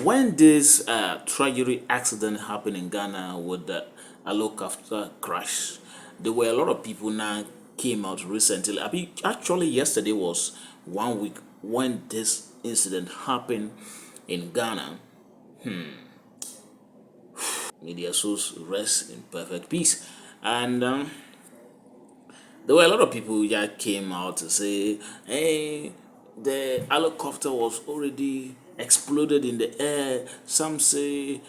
when this tragedy accident happened in Ghana with the helicopter crash, there were a lot of people now came out recently. I mean, actually, yesterday was 1 week when this incident happened in Ghana. Media souls rest in perfect peace. And there were a lot of people that came out to say, hey, the helicopter was already exploded in the air. The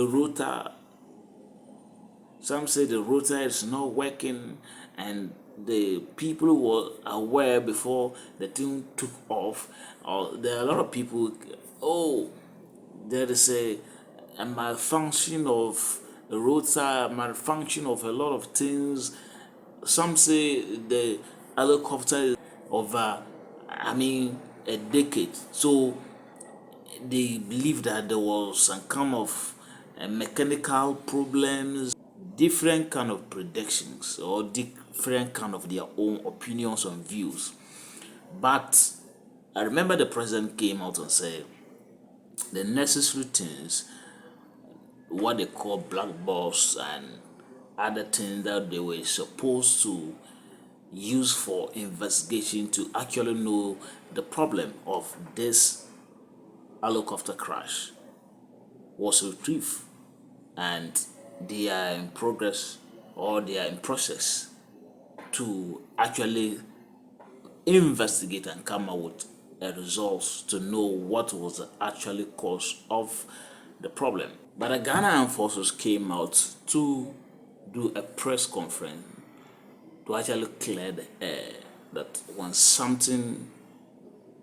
rotor, some say the rotor is not working, and the people who were aware before the thing took off. Or there are a lot of people, oh, there is a malfunction of the rotor, malfunction of a lot of things. Some say the helicopter is over, a decade. So they believe that there was some kind of mechanical problems, different kind of predictions, or different kind of their own opinions and views. But I remember the president came out and said the necessary things, what they call black box and other things that they were supposed to use for investigation to actually know the problem of this helicopter crash was retrieved, and they are in progress, or they are in process to actually investigate and come out with a results to know what was the actual cause of the problem. But the Ghana Armed Forces came out to do a press conference to actually clear the air that when something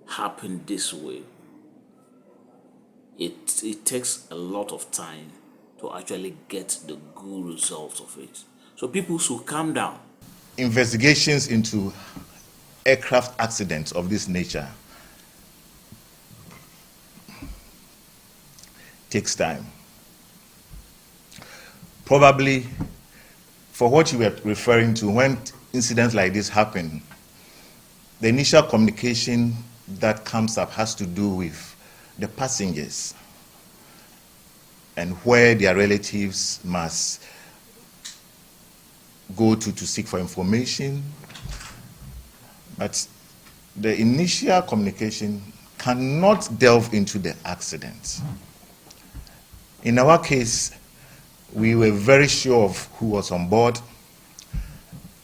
happened this way, it takes a lot of time to actually get the good results of it. So people should calm down. Investigations into aircraft accidents of this nature takes time. Probably for what you were referring to, when incidents like this happen, the initial communication that comes up has to do with the passengers and where their relatives must go to seek for information. But the initial communication cannot delve into the accident. In our case, we were very sure of who was on board.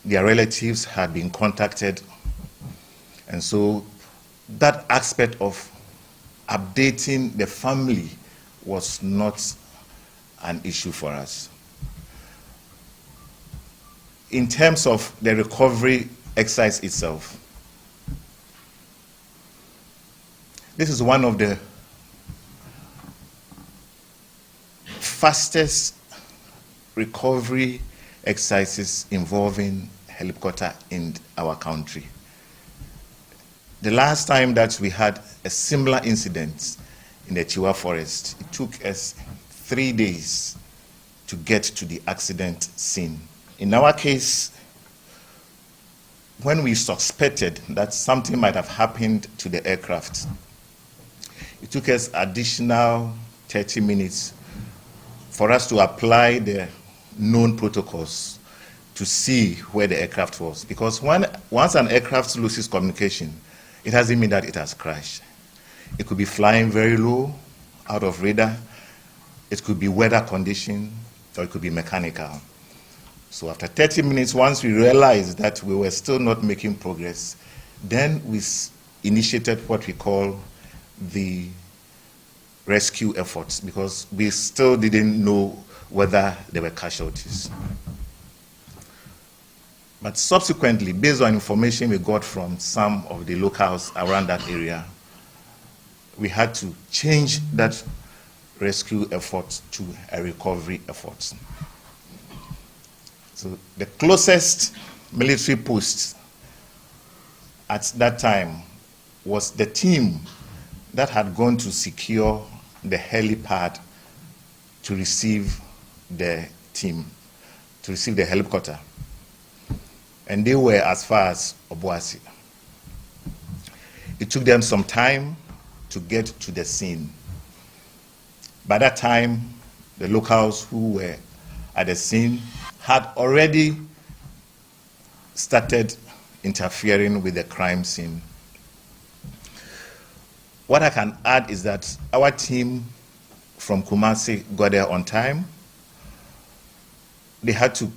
Their relatives had been contacted. And so that aspect of updating the family was not an issue for us. In terms of the recovery exercise itself, this is one of the fastest recovery exercises involving helicopter in our country. The last time that we had a similar incident in the Chiwa forest, it took us 3 days to get to the accident scene. In our case, when we suspected that something might have happened to the aircraft, it took us additional 30 minutes for us to apply the known protocols to see where the aircraft was. Because once an aircraft loses communication, it doesn't mean that it has crashed. It could be flying very low, out of radar. It could be weather condition, or it could be mechanical. So after 30 minutes, once we realized that we were still not making progress, then we initiated what we call the rescue efforts, because we still didn't know whether there were casualties. But subsequently, based on information we got from some of the locals around that area, we had to change that rescue effort to a recovery effort. So the closest military post at that time was the team that had gone to secure the helipad to receive the helicopter. And they were as far as Obuasi. It took them some time to get to the scene. By that time, the locals who were at the scene had already started interfering with the crime scene. What I can add is that our team from Kumasi got there on time. They had to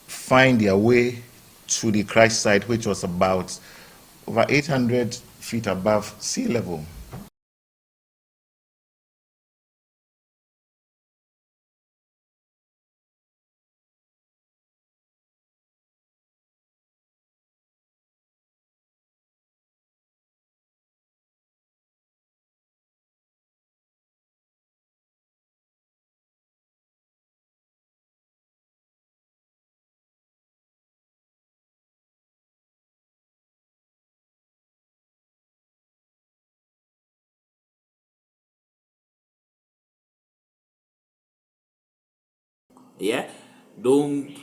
find their way to the crash site, which was about over 800 feet above sea level. Yeah, don't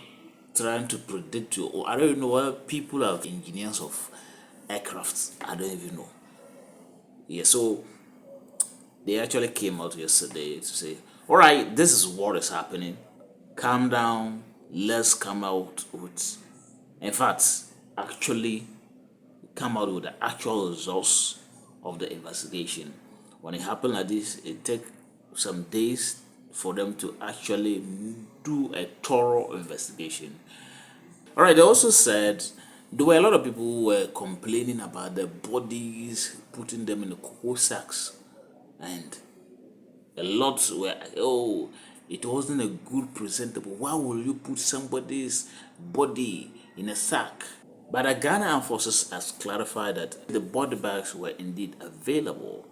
trying to predict you. Or I don't even know what people are engineers of aircrafts. I don't even know. Yeah, so they actually came out yesterday to say, all right, this is what is happening. Calm down. Let's come out with, in fact, actually come out with the actual results of the investigation. When it happened like this, it take some days for them to actually do a thorough investigation. All right, they also said there were a lot of people who were complaining about the bodies, putting them in the cocoa sacks, and a lot were, oh, it wasn't a good presentable. Why will you put somebody's body in a sack? But the Ghana Armed Forces has clarified that the body bags were indeed available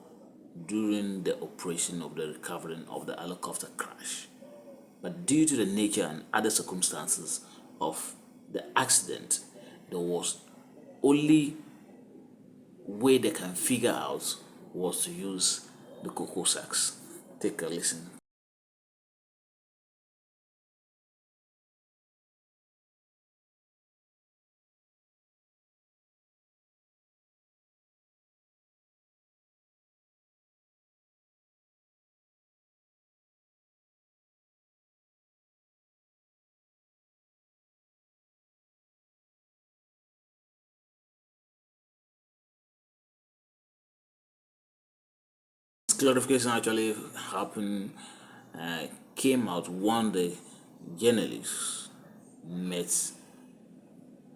during the operation of the recovery of the helicopter crash. But due to the nature and other circumstances of the accident, there was only way they can figure out was to use the cocoa sacks. Take a listen. This clarification actually happened, uh, came out one day. Journalists met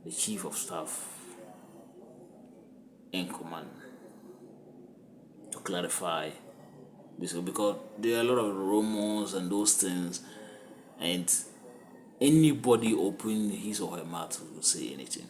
the chief of staff in command to clarify this because there are a lot of rumors and those things, and anybody open his or her mouth will say anything.